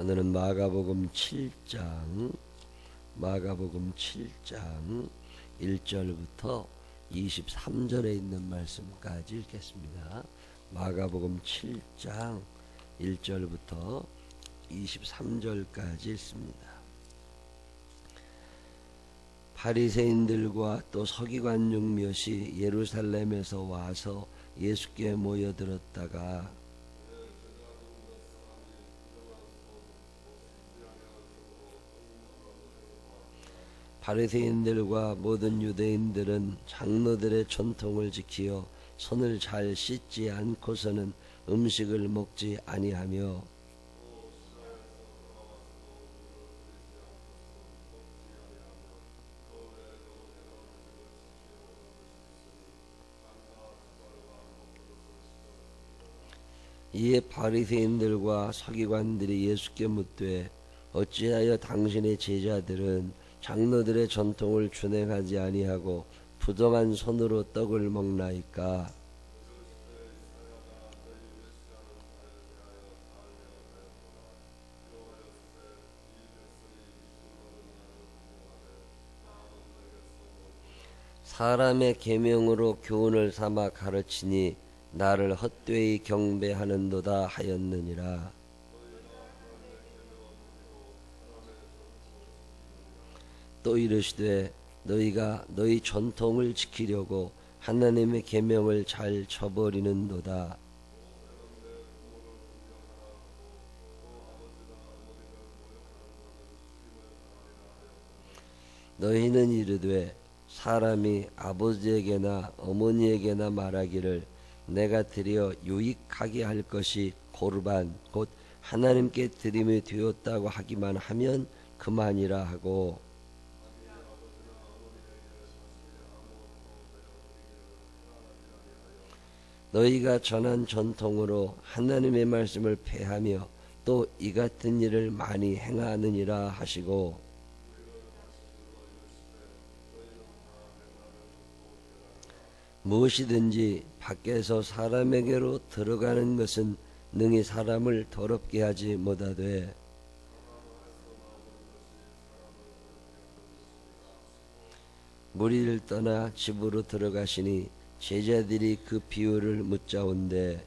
오늘은 마가복음 7장 1절부터 23절에 있는 말씀까지 읽겠습니다. 마가복음 7장 1절부터 23절까지 읽습니다. 바리새인들과 또 서기관 중 몇이 예루살렘에서 와서 예수께 모여들었다가 바리새인들과 모든 유대인들은 장로들의 전통을 지키어 손을 잘 씻지 않고서는 음식을 먹지 아니하며 이에 바리새인들과 서기관들이 예수께 묻되 어찌하여 당신의 제자들은 장로들의 전통을 준행하지 아니하고 부정한 손으로 떡을 먹나이까? 사람의 계명으로 교훈을 삼아 가르치니 나를 헛되이 경배하는도다 하였느니라. 또 이르시되 너희가 너희 전통을 지키려고 하나님의 계명을 잘 저버리는도다. 너희는 이르되 사람이 아버지에게나 어머니에게나 말하기를 내가 드려 유익하게 할 것이 고르반 곧 하나님께 드림이 되었다고 하기만 하면 그만이라 하고 너희가 전한 전통으로 하나님의 말씀을 폐하며 또 이 같은 일을 많이 행하느니라 하시고 무엇이든지 밖에서 사람에게로 들어가는 것은 능히 사람을 더럽게 하지 못하되 무리를 떠나 집으로 들어가시니 제자들이 그 비유를 묻자온대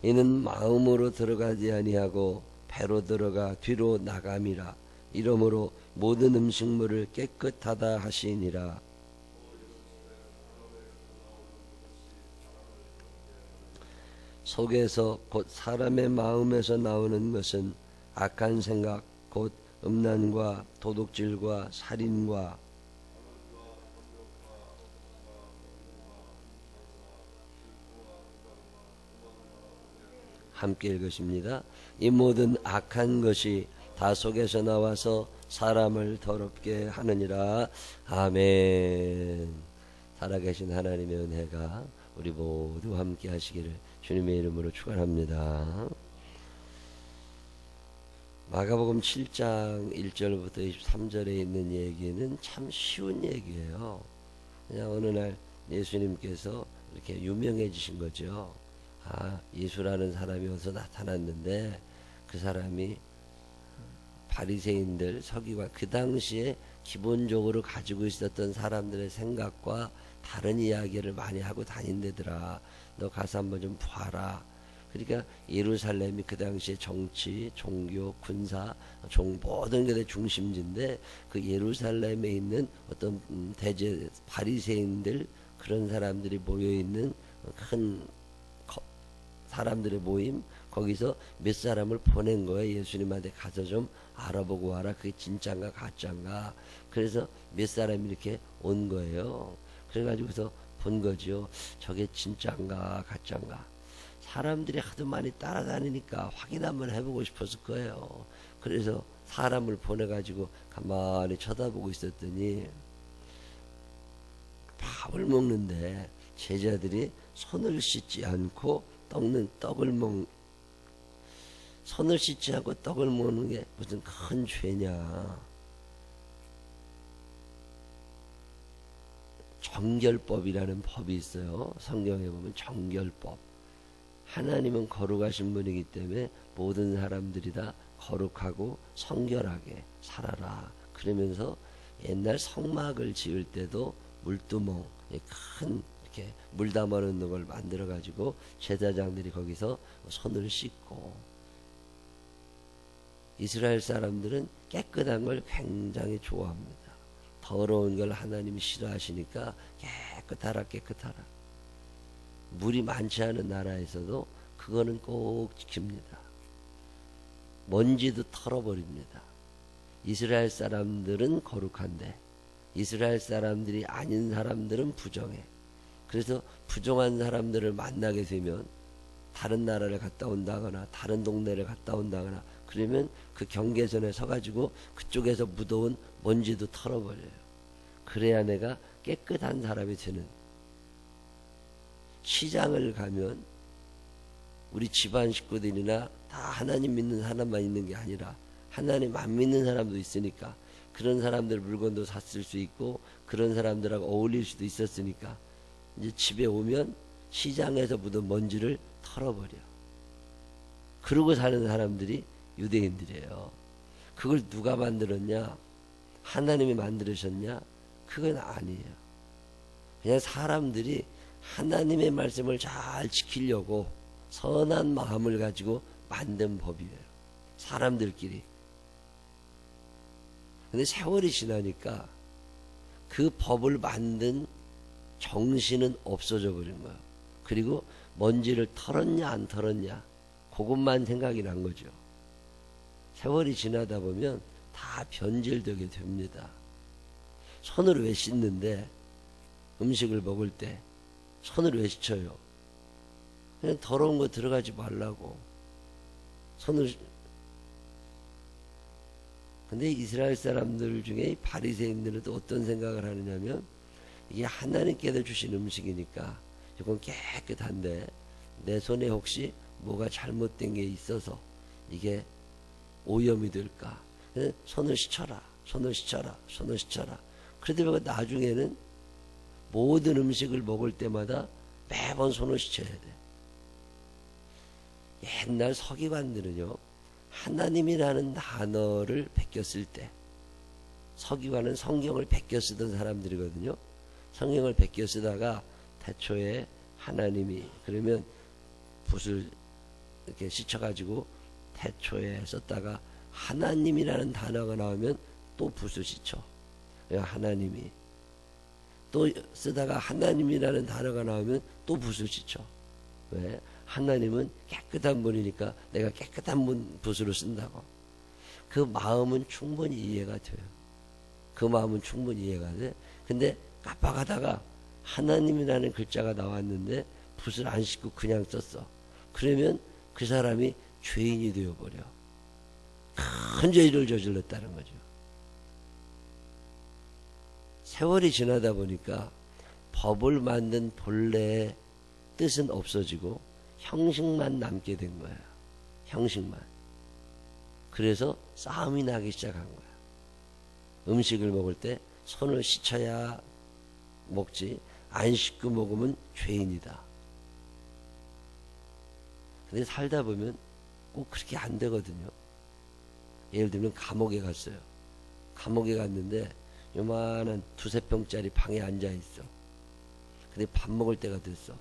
이는 마음으로 들어가지 아니하고 배로 들어가 뒤로 나감이라. 이러므로 모든 음식물을 깨끗하다 하시니라. 속에서 곧 사람의 마음에서 나오는 것은 악한 생각 곧 음란과 도둑질과 살인과 함께 읽으십니다. 이 모든 악한 것이 다 속에서 나와서 사람을 더럽게 하느니라. 아멘. 살아계신 하나님의 은혜가 우리 모두 함께 하시기를 주님의 이름으로 축원합니다. 마가복음 7장 1절부터 23절에 있는 얘기는 참 쉬운 얘기예요. 그냥 어느 날 예수님께서 이렇게 유명해지신 거죠. 예수라는 사람이 어디서 나타났는데 그 사람이 바리새인들 서기관 그 당시에 기본적으로 가지고 있었던 사람들의 생각과 다른 이야기를 많이 하고 다닌대더라. 너 가서 한번 좀 봐라. 그러니까 예루살렘이 그 당시에 정치, 종교, 군사, 모든 것의 중심지인데 그 예루살렘에 있는 어떤 대제 바리새인들 그런 사람들이 모여 있는 큰 사람들의 모임 거기서 몇 사람을 보낸 거예요. 예수님한테 가서 좀 알아보고 와라. 그게 진짠가 가짠가. 그래서 몇 사람이 이렇게 온 거예요. 그래가지고서 본 거죠. 저게 진짠가 가짠가. 사람들이 하도 많이 따라다니니까 확인 한번 해보고 싶었을 거예요. 그래서 사람을 보내가지고 가만히 쳐다보고 있었더니 밥을 먹는데 제자들이 손을 씻지 않고 손을 씻지 않고 떡을 먹는 게 무슨 큰 죄냐. 정결법이라는 법이 있어요. 성경에 보면 정결법. 하나님은 거룩하신 분이기 때문에 모든 사람들이 다 거룩하고 성결하게 살아라. 그러면서 옛날 성막을 지을 때도 물두멍, 큰 이렇게 물 담아 놓는 걸 만들어 가지고 제사장들이 거기서 손을 씻고, 이스라엘 사람들은 깨끗한 걸 굉장히 좋아합니다. 더러운 걸 하나님이 싫어하시니까 깨끗하라 깨끗하라. 물이 많지 않은 나라에서도 그거는 꼭 지킵니다. 먼지도 털어버립니다. 이스라엘 사람들은 거룩한데 이스라엘 사람들이 아닌 사람들은 부정해. 그래서 부정한 사람들을 만나게 되면 다른 나라를 갔다 온다거나 다른 동네를 갔다 온다거나 그러면 그 경계선에 서가지고 그쪽에서 묻어온 먼지도 털어버려요. 그래야 내가 깨끗한 사람이 되는. 시장을 가면 우리 집안 식구들이나 다 하나님 믿는 사람만 있는 게 아니라 하나님 안 믿는 사람도 있으니까 그런 사람들 물건도 샀을 수 있고 그런 사람들하고 어울릴 수도 있었으니까 이제 집에 오면 시장에서 묻은 먼지를 털어버려. 그러고 사는 사람들이 유대인들이에요. 그걸 누가 만들었냐? 하나님이 만들으셨냐? 그건 아니에요. 그냥 사람들이 하나님의 말씀을 잘 지키려고 선한 마음을 가지고 만든 법이에요. 사람들끼리. 근데 세월이 지나니까 그 법을 만든 정신은 없어져 버린 거예요. 그리고 먼지를 털었냐 안 털었냐 그것만 생각이 난 거죠. 세월이 지나다 보면 다 변질되게 됩니다. 손을 왜 씻는데 음식을 먹을 때 손을 왜 씻어요? 그냥 더러운 거 들어가지 말라고 손을. 근데 이스라엘 사람들 중에 바리새인들은 또 어떤 생각을 하느냐면 이게 하나님께서 주신 음식이니까 이건 깨끗한데 내 손에 혹시 뭐가 잘못된 게 있어서 이게 오염이 될까? 손을 씻어라, 손을 씻어라, 손을 씻어라. 그러다 나중에는 모든 음식을 먹을 때마다 매번 손을 씻어야 돼. 옛날 서기관들은요, 하나님이라는 단어를 베꼈을 때, 서기관은 성경을 베껴 쓰던 사람들이거든요. 성경을 베껴 쓰다가 태초에 하나님이, 그러면 붓을 이렇게 씻어가지고 태초에 썼다가 하나님이라는 단어가 나오면 또 붓을 씻어. 하나님이. 또 쓰다가 하나님이라는 단어가 나오면 또 붓을 씻어. 왜? 하나님은 깨끗한 분이니까 내가 깨끗한 붓으로 쓴다고. 그 마음은 충분히 이해가 돼요. 그 마음은 충분히 이해가 돼. 근데 깜빡하다가 하나님이라는 글자가 나왔는데 붓을 안 씻고 그냥 썼어. 그러면 그 사람이 죄인이 되어버려. 큰 죄를 저질렀다는 거죠. 세월이 지나다 보니까 법을 만든 본래의 뜻은 없어지고 형식만 남게 된 거야. 형식만. 그래서 싸움이 나기 시작한 거야. 음식을 먹을 때 손을 씻어야 먹지, 안 씻고 먹으면 죄인이다. 근데 살다 보면 꼭 그렇게 안 되거든요. 예를 들면 감옥에 갔어요. 감옥에 갔는데 요만한 2~3평짜리 방에 앉아 있어. 근데 밥 먹을 때가 됐어.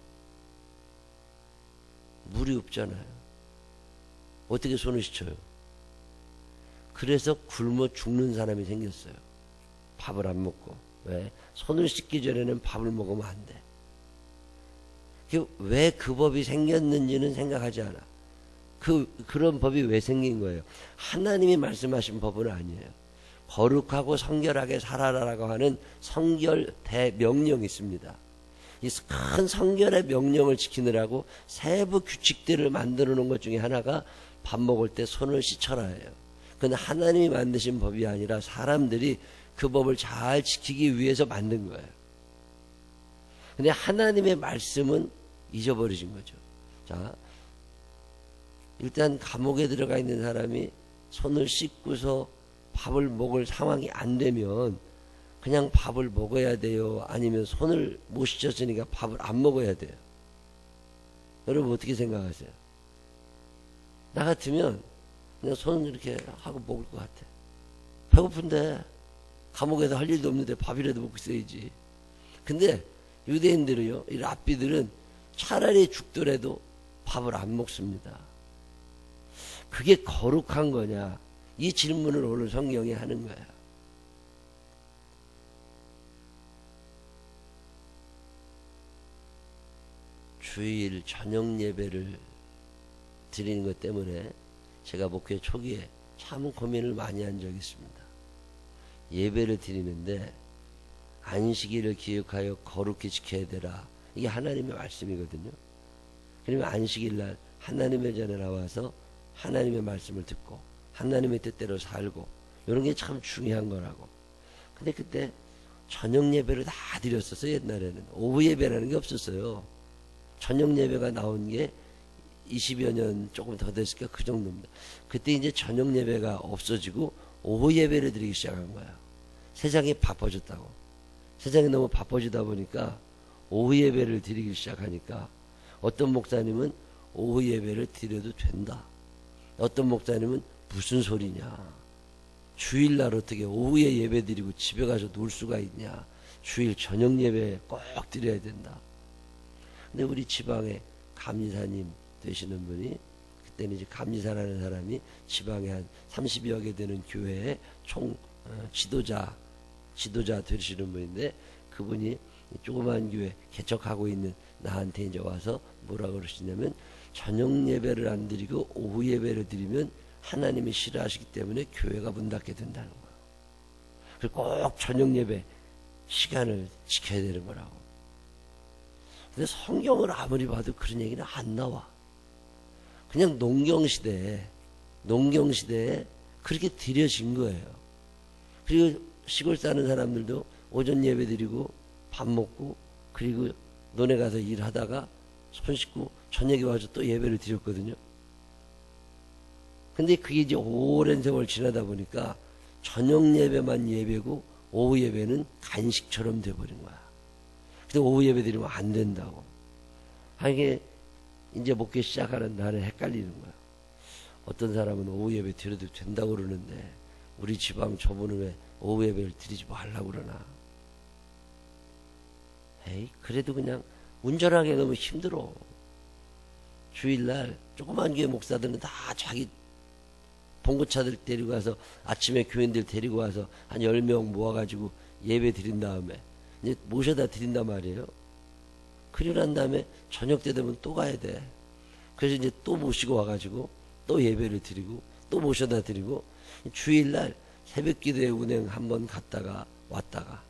물이 없잖아요. 어떻게 손을 씻어요? 그래서 굶어 죽는 사람이 생겼어요. 밥을 안 먹고. 왜? 손을 씻기 전에는 밥을 먹으면 안 돼. 왜 그 법이 생겼는지는 생각하지 않아. 그런 법이 왜 생긴 거예요? 하나님이 말씀하신 법은 아니에요. 거룩하고 성결하게 살아라라고 하는 성결 대명령이 있습니다. 이 큰 성결의 명령을 지키느라고 세부 규칙들을 만들어 놓은 것 중에 하나가 밥 먹을 때 손을 씻어라예요. 그건 하나님이 만드신 법이 아니라 사람들이 그 법을 잘 지키기 위해서 만든 거예요. 근데 하나님의 말씀은 잊어버리신 거죠. 자, 일단 감옥에 들어가 있는 사람이 손을 씻고서 밥을 먹을 상황이 안 되면 그냥 밥을 먹어야 돼요? 아니면 손을 못 씻었으니까 밥을 안 먹어야 돼요? 여러분 어떻게 생각하세요? 나 같으면 그냥 손을 이렇게 하고 먹을 것 같아. 배고픈데 감옥에서 할 일도 없는데 밥이라도 먹고 있어야지. 근데 유대인들은요, 이 랍비들은 차라리 죽더라도 밥을 안 먹습니다. 그게 거룩한 거냐? 이 질문을 오늘 성경에 하는 거야. 주일 저녁 예배를 드리는 것 때문에 제가 목회 초기에 참 고민을 많이 한 적이 있습니다. 예배를 드리는데 안식일을 기억하여 거룩히 지켜야 되라. 이게 하나님의 말씀이거든요. 그러면 안식일 날 하나님의 전에 나와서 하나님의 말씀을 듣고 하나님의 뜻대로 살고 이런 게 참 중요한 거라고. 근데 그때 저녁 예배를 다 드렸었어. 옛날에는 오후 예배라는 게 없었어요. 저녁 예배가 나온 게 20여 년 조금 더 됐을까 그 정도입니다. 그때 이제 저녁 예배가 없어지고 오후 예배를 드리기 시작한 거야. 세상이 바빠졌다고. 세상이 너무 바빠지다 보니까 오후 예배를 드리기 시작하니까 어떤 목사님은 오후 예배를 드려도 된다. 어떤 목사님은 무슨 소리냐. 주일날 어떻게 오후에 예배 드리고 집에 가서 놀 수가 있냐. 주일 저녁 예배 꼭 드려야 된다. 근데 우리 지방에 감리사님 되시는 분이, 그때는 이제 감리사라는 사람이 지방에 한 30여 개 되는 교회의 총 지도자 되시는 분인데, 그분이 조그만 교회 개척하고 있는 나한테 이제 와서 뭐라 그러시냐면, 저녁 예배를 안 드리고 오후 예배를 드리면 하나님이 싫어하시기 때문에 교회가 문 닫게 된다는 거예요. 그리고 꼭 저녁 예배 시간을 지켜야 되는 거라고. 근데 성경을 아무리 봐도 그런 얘기는 안 나와. 그냥 농경시대에 그렇게 드려진 거예요. 그리고 시골 사는 사람들도 오전 예배 드리고 밥 먹고 그리고 논에 가서 일하다가 손 씻고 저녁에 와서 또 예배를 드렸거든요. 근데 그게 이제 오랜 세월 지나다 보니까 저녁 예배만 예배고 오후 예배는 간식처럼 돼버린 거야. 근데 오후 예배 드리면 안 된다고. 이게 이제 목회 시작하는 날에 헷갈리는 거야. 어떤 사람은 오후 예배 드려도 된다고 그러는데 우리 지방 저분은 왜 오후 예배를 드리지 말라고 그러나. 에이, 그래도 그냥 운전하기 너무 힘들어. 주일날 조그만 교회 목사들은 다 자기 봉고차들 데리고 와서 아침에 교인들 데리고 와서 한 10명 모아가지고 예배 드린 다음에 이제 모셔다 드린단 말이에요. 그리고 난 다음에 저녁 때 되면 또 가야 돼. 그래서 이제 또 모시고 와가지고 또 예배를 드리고 또 모셔다 드리고, 주일날 새벽 기도회 운행 한번 갔다가 왔다가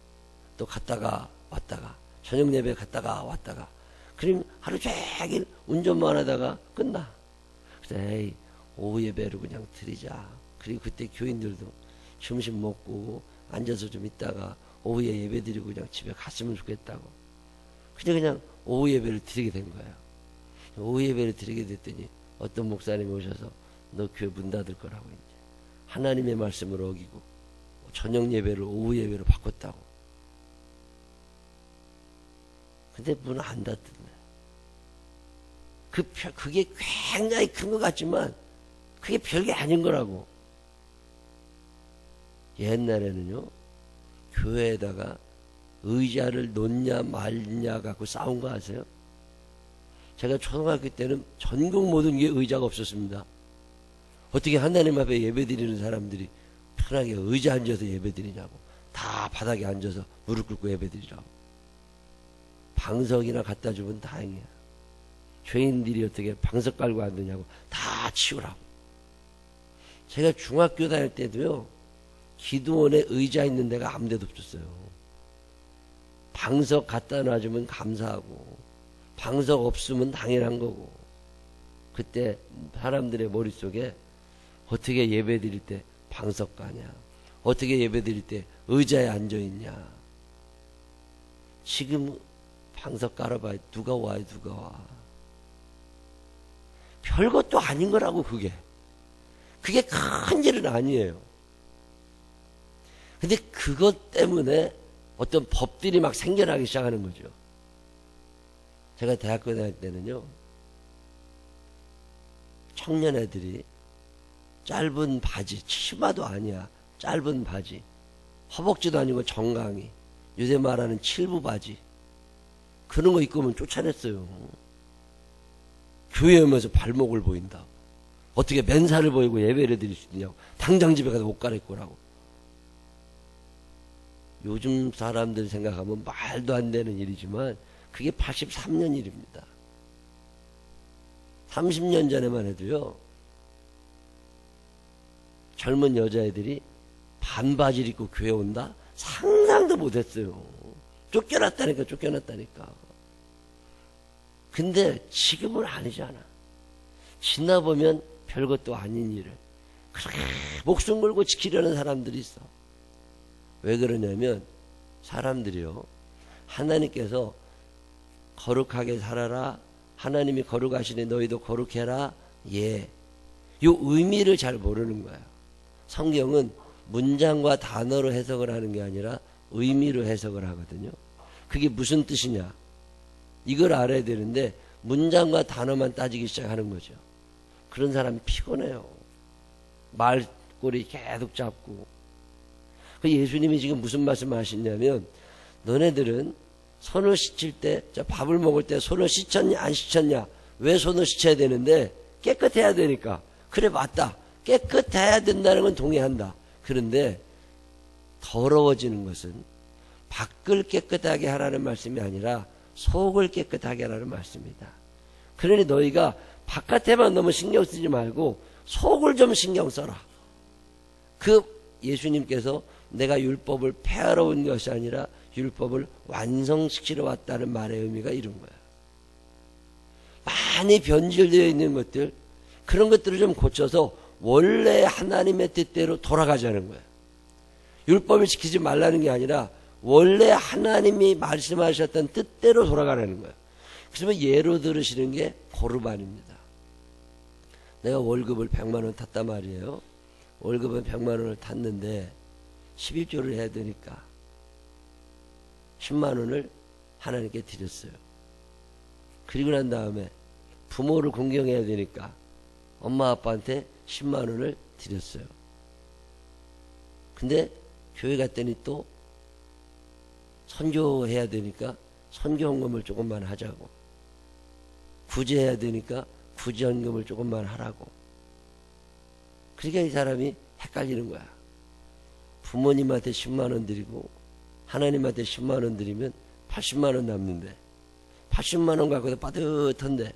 또 갔다가 왔다가 저녁 예배 갔다가 왔다가, 그럼 하루 종일 운전만 하다가 끝나. 그래서 에이, 오후 예배를 그냥 드리자. 그리고 그때 교인들도 점심 먹고 앉아서 좀 있다가 오후에 예배 드리고 그냥 집에 갔으면 좋겠다고. 그냥 오후 예배를 드리게 된 거예요. 오후 예배를 드리게 됐더니 어떤 목사님이 오셔서 너 교회 문 닫을 거라고, 이제 하나님의 말씀을 어기고 저녁 예배를 오후 예배로 바꿨다고. 근데 문 안 닫던데. 그게 굉장히 큰 것 같지만 그게 별게 아닌 거라고. 옛날에는요, 교회에다가 의자를 놓냐 말냐 갖고 싸운 거 아세요? 제가 초등학교 때는 전국 모든 게 의자가 없었습니다. 어떻게 하나님 앞에 예배 드리는 사람들이 편하게 의자 앉아서 예배 드리냐고. 다 바닥에 앉아서 무릎 꿇고 예배 드리라고. 방석이나 갖다 주면 다행이야. 죄인들이 어떻게 방석 깔고 앉느냐고. 다 치우라고. 제가 중학교 다닐 때도요, 기도원에 의자 있는 데가 아무 데도 없었어요. 방석 갖다 놔주면 감사하고 방석 없으면 당연한 거고. 그때 사람들의 머릿속에 어떻게 예배 드릴 때 방석 가냐, 어떻게 예배 드릴 때 의자에 앉아있냐. 지금 방석 깔아봐야 누가 와요, 누가 와. 별것도 아닌 거라고. 그게 큰 일은 아니에요. 근데 그것 때문에 어떤 법들이 막 생겨나기 시작하는 거죠. 제가 대학교 다닐 때는요, 청년 애들이 짧은 바지, 치마도 아니야, 짧은 바지, 허벅지도 아니고 정강이, 요새 말하는 칠부 바지, 그런 거 입고 오면 쫓아냈어요. 교회 오면서 발목을 보인다. 어떻게 맨살을 보이고 예배를 드릴 수 있냐고. 당장 집에 가서 옷 갈아입고 오라고. 요즘 사람들 생각하면 말도 안 되는 일이지만 그게 83년 일입니다. 30년 전에만 해도요, 젊은 여자애들이 반바지를 입고 교회 온다? 상상도 못했어요. 쫓겨났다니까. 근데 지금은 아니잖아. 지나보면 별것도 아닌 일을 그렇게 목숨 걸고 지키려는 사람들이 있어. 왜 그러냐면 사람들이요, 하나님께서 거룩하게 살아라, 하나님이 거룩하시니 너희도 거룩해라, 예, 요 의미를 잘 모르는 거야. 성경은 문장과 단어로 해석을 하는 게 아니라 의미로 해석을 하거든요. 그게 무슨 뜻이냐, 이걸 알아야 되는데 문장과 단어만 따지기 시작하는 거죠. 그런 사람이 피곤해요. 말꼬리 계속 잡고. 예수님이 지금 무슨 말씀을 하시냐면, 너네들은 손을 씻을 때, 밥을 먹을 때 손을 씻었냐 안 씻었냐, 왜 손을 씻어야 되는데? 깨끗해야 되니까. 그래, 맞다. 깨끗해야 된다는 건 동의한다. 그런데 더러워지는 것은 밖을 깨끗하게 하라는 말씀이 아니라 속을 깨끗하게 하라는 말씀이다. 그러니 너희가 바깥에만 너무 신경 쓰지 말고 속을 좀 신경 써라. 그 예수님께서 내가 율법을 폐하러 온 것이 아니라 율법을 완성시키러 왔다는 말의 의미가 이런 거야. 많이 변질되어 있는 것들, 그런 것들을 좀 고쳐서 원래 하나님의 뜻대로 돌아가자는 거야. 율법을 지키지 말라는 게 아니라 원래 하나님이 말씀하셨던 뜻대로 돌아가라는 거야. 그러면 예로 들으시는 게 고르반입니다. 내가 월급을 100만 원 탔단 말이에요. 월급은 100만 원을 탔는데 11조를 해야 되니까 10만 원을 하나님께 드렸어요. 그리고 난 다음에 부모를 공경해야 되니까 엄마 아빠한테 10만 원을 드렸어요. 근데 교회 갔더니 또 선교해야 되니까 선교헌금을 조금만 하자고, 구제해야 되니까 구제헌금을 조금만 하라고. 그러니까 이 사람이 헷갈리는 거야. 부모님한테 10만 원 드리고 하나님한테 10만 원 드리면 80만 원 남는데 80만 원 갖고도 빠듯한데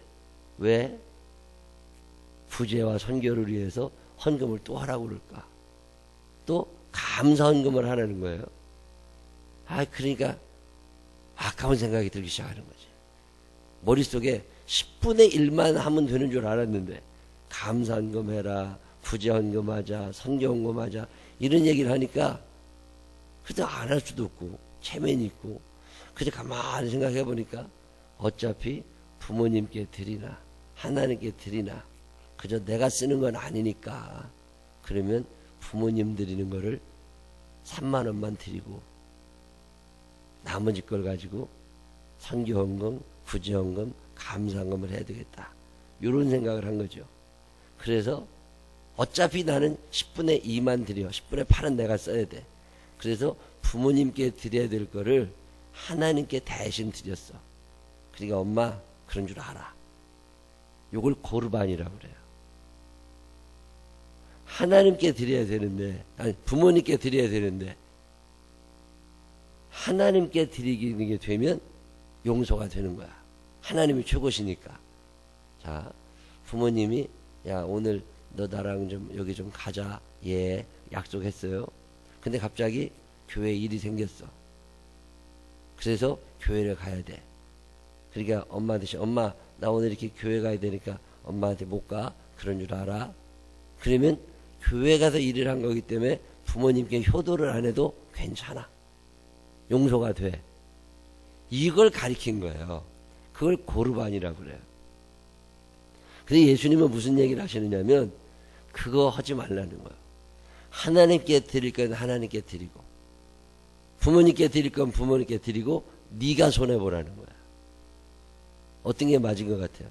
왜 구제와 선교를 위해서 헌금을 또 하라고 그럴까? 또 감사 헌금을 하라는 거예요. 그러니까 아까운 생각이 들기 시작하는 거지. 머릿속에 10분의 1만 하면 되는 줄 알았는데 감사 헌금 해라, 구제 헌금 하자, 선교 헌금 하자, 이런 얘기를 하니까 그래도 안 할 수도 없고 체면이 있고. 그래서 가만히 생각해 보니까 어차피 부모님께 드리나 하나님께 드리나 그저 내가 쓰는 건 아니니까, 그러면 부모님 드리는 거를 3만 원만 드리고 나머지 걸 가지고 선교헌금, 구제헌금, 감사헌금을 해야 되겠다, 이런 생각을 한 거죠. 그래서 어차피 나는 10분의 2만 드려, 10분의 8은 내가 써야 돼. 그래서 부모님께 드려야 될 거를 하나님께 대신 드렸어. 그러니까 엄마 그런 줄 알아. 요걸 고르반이라고 그래요. 하나님께 드려야 되는데, 아니 부모님께 드려야 되는데 하나님께 드리는 게 되면 용서가 되는 거야. 하나님이 최고시니까. 자, 부모님이 야 오늘 너 나랑 좀 여기 좀 가자. 예, 약속했어요. 근데 갑자기 교회에 일이 생겼어. 그래서 교회를 가야 돼. 그러니까 엄마한테 엄마 나 오늘 이렇게 교회 가야 되니까 엄마한테 못 가. 그런 줄 알아. 그러면 교회 가서 일을 한 거기 때문에 부모님께 효도를 안 해도 괜찮아. 용서가 돼. 이걸 가리킨 거예요. 그걸 고르반이라고 그래요. 근데 예수님은 무슨 얘기를 하시느냐면 그거 하지 말라는 거예요. 하나님께 드릴 건 하나님께 드리고 부모님께 드릴 건 부모님께 드리고 네가 손해보라는 거야. 어떤 게 맞은 것 같아요?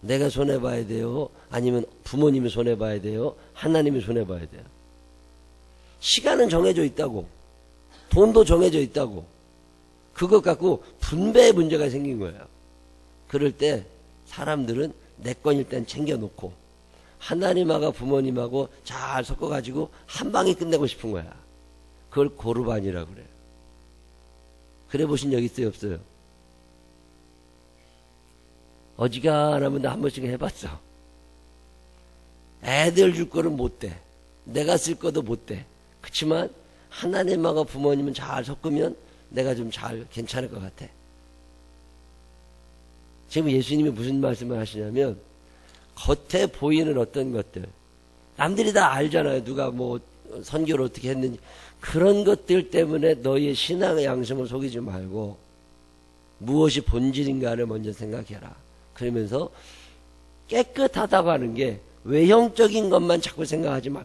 내가 손해봐야 돼요? 아니면 부모님이 손해봐야 돼요? 하나님이 손해봐야 돼요? 시간은 정해져 있다고. 돈도 정해져 있다고. 그것 갖고 분배의 문제가 생긴 거예요. 그럴 때 사람들은 내 건일 땐 챙겨놓고 하나님하고 부모님하고 잘 섞어가지고 한 방에 끝내고 싶은 거야. 그걸 고르반이라고 그래요. 그래 보신 적 있어요, 없어요? 어지간하면 나 한 번씩 해봤어. 애들 줄 거는 못 돼. 내가 쓸 거도 못 돼. 그렇지만 하나님하고 부모님은 잘 섞으면 내가 좀 잘 괜찮을 것 같아. 지금 예수님이 무슨 말씀을 하시냐면 겉에 보이는 어떤 것들, 남들이 다 알잖아요. 누가 뭐 선교를 어떻게 했는지. 그런 것들 때문에 너희의 신앙의 양심을 속이지 말고 무엇이 본질인가를 먼저 생각해라. 그러면서 깨끗하다고 하는 게 외형적인 것만 자꾸 생각하지 마.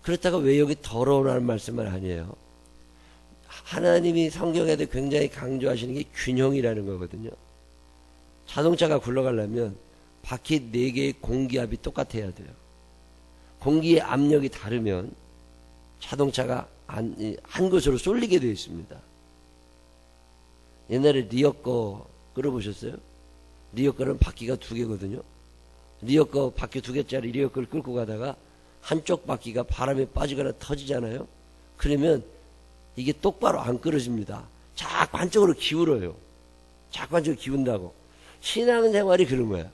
그렇다고 외형이 더러우라는 말씀은 아니에요. 하나님이 성경에도 굉장히 강조하시는 게 균형이라는 거거든요. 자동차가 굴러가려면 바퀴 4개의 공기압이 똑같아야 돼요. 공기의 압력이 다르면 자동차가 한 곳으로 쏠리게 되어 있습니다. 옛날에 리어 거 끌어보셨어요? 리어 거는 바퀴가 2개거든요. 리어 거 바퀴 2개짜리 리어 거를 끌고 가다가 한쪽 바퀴가 바람에 빠지거나 터지잖아요. 그러면 이게 똑바로 안 끌어집니다. 자꾸 한쪽으로 기울어요. 자꾸 한쪽으로 기운다고. 신앙생활이 그런 거야.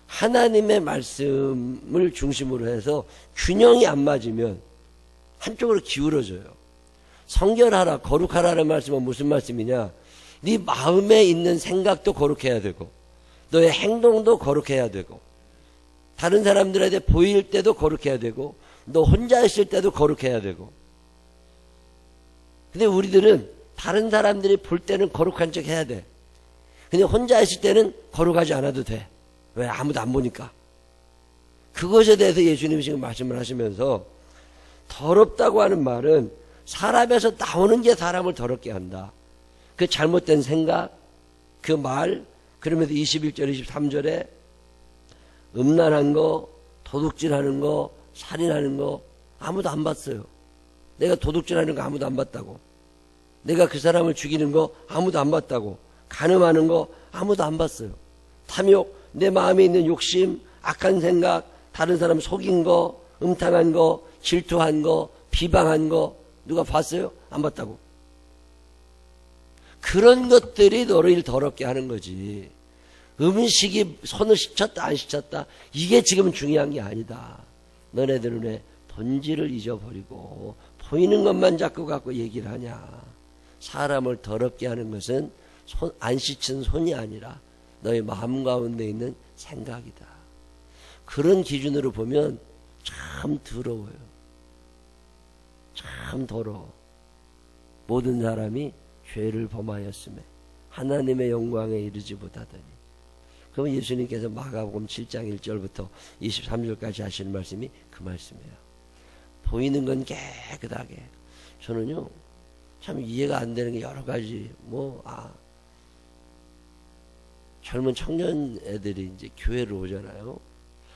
하나님의 말씀을 중심으로 해서 균형이 안 맞으면 한쪽으로 기울어져요. 성결하라, 거룩하라는 말씀은 무슨 말씀이냐? 네 마음에 있는 생각도 거룩해야 되고 너의 행동도 거룩해야 되고 다른 사람들한테 보일 때도 거룩해야 되고 너 혼자 있을 때도 거룩해야 되고. 근데 우리들은 다른 사람들이 볼 때는 거룩한 척 해야 돼. 근데 혼자 있을 때는 거룩하지 않아도 돼. 왜? 아무도 안 보니까. 그것에 대해서 예수님이 지금 말씀을 하시면서 더럽다고 하는 말은 사람에서 나오는 게 사람을 더럽게 한다. 그 잘못된 생각, 그 말, 그러면서 21절, 23절에 음란한 거, 도둑질하는 거, 살인하는 거 아무도 안 봤어요. 내가 도둑질하는 거 아무도 안 봤다고. 내가 그 사람을 죽이는 거 아무도 안 봤다고. 간음하는 거 아무도 안 봤어요. 탐욕, 내 마음에 있는 욕심, 악한 생각, 다른 사람 속인 거, 음탕한 거, 질투한 거, 비방한 거 누가 봤어요? 안 봤다고. 그런 것들이 너를 더럽게 하는 거지. 음식이 손을 씻었다 안 씻었다 이게 지금 중요한 게 아니다. 너네들 눈에 본질을 잊어버리고 보이는 것만 자꾸 갖고 얘기를 하냐. 사람을 더럽게 하는 것은 안 씻은 손이 아니라 너의 마음 가운데 있는 생각이다. 그런 기준으로 보면 참 더러워요. 참 더러워. 모든 사람이 죄를 범하였음에 하나님의 영광에 이르지 못하더니. 그럼 예수님께서 마가복음 7장 1절부터 23절까지 하시는 말씀이 그 말씀이에요. 보이는 건 깨끗하게. 저는요 참 이해가 안 되는 게 여러 가지. 젊은 청년 애들이 이제 교회를 오잖아요.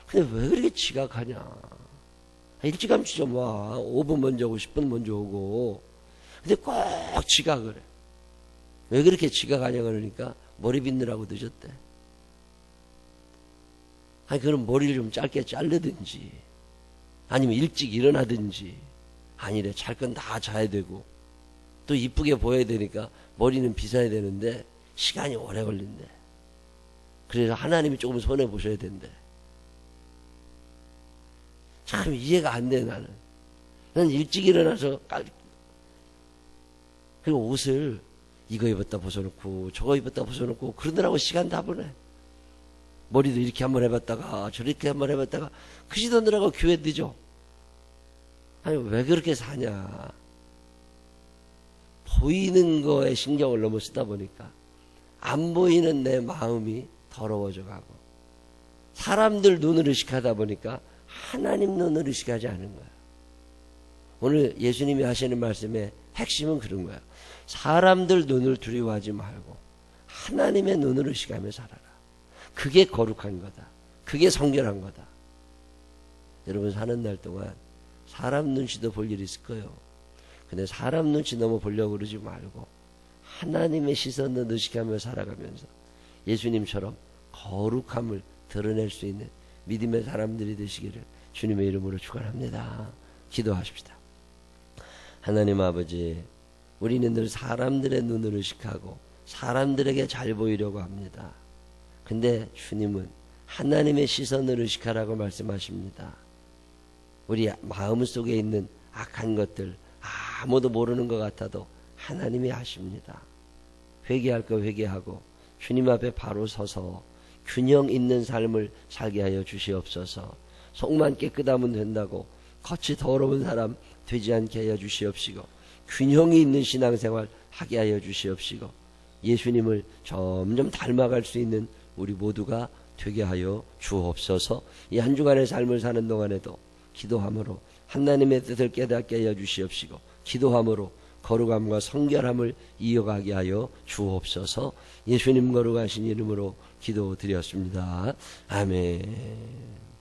근데 왜 그렇게 지각하냐. 일찌감치 좀 와. 5분 먼저 오고 10분 먼저 오고. 근데 꼭 지각을 해. 왜 그렇게 지각하냐 그러니까 머리 빗느라고 늦었대. 그럼 머리를 좀 짧게 자르든지 아니면 일찍 일어나든지. 아니래. 잘 건 다 자야 되고 또 이쁘게 보여야 되니까 머리는 빗어야 되는데 시간이 오래 걸린대. 그래서 하나님이 조금 손해 보셔야 된대. 참 이해가 안 돼. 나는 일찍 일어나서 그리고 옷을 이거 입었다 벗어놓고 저거 입었다 벗어놓고 그러느라고 시간 다 보내. 머리도 이렇게 한번 해봤다가 저렇게 한번 해봤다가 그 시도느라고 교회 늦어. 아니 왜 그렇게 사냐. 보이는 거에 신경을 너무 쓰다 보니까 안 보이는 내 마음이 더러워져 가고 사람들 눈을 의식하다 보니까 하나님 눈을 의식하지 않은 거야. 오늘 예수님이 하시는 말씀에 핵심은 그런 거야. 사람들 눈을 두려워하지 말고 하나님의 눈을 의식하며 살아라. 그게 거룩한 거다. 그게 성결한 거다. 여러분 사는 날 동안 사람 눈치도 볼 일이 있을 거예요. 근데 사람 눈치 너무 보려고 그러지 말고 하나님의 시선을 의식하며 살아가면서 예수님처럼 거룩함을 드러낼 수 있는 믿음의 사람들이 되시기를 주님의 이름으로 축원합니다. 기도하십시다. 하나님 아버지, 우리는 늘 사람들의 눈을 의식하고 사람들에게 잘 보이려고 합니다. 근데 주님은 하나님의 시선을 의식하라고 말씀하십니다. 우리 마음속에 있는 악한 것들 아무도 모르는 것 같아도 하나님이 아십니다. 회개할 거 회개하고 주님 앞에 바로 서서 균형 있는 삶을 살게 하여 주시옵소서. 속만 깨끗하면 된다고 겉이 더러운 사람 되지 않게 하여 주시옵시고 균형이 있는 신앙생활 하게 하여 주시옵시고 예수님을 점점 닮아갈 수 있는 우리 모두가 되게 하여 주옵소서. 이 한 주간의 삶을 사는 동안에도 기도함으로 하나님의 뜻을 깨닫게 하여 주시옵시고 기도함으로 거룩함과 성결함을 이어가게 하여 주옵소서. 예수님 거룩하신 이름으로 기도드렸습니다. 아멘.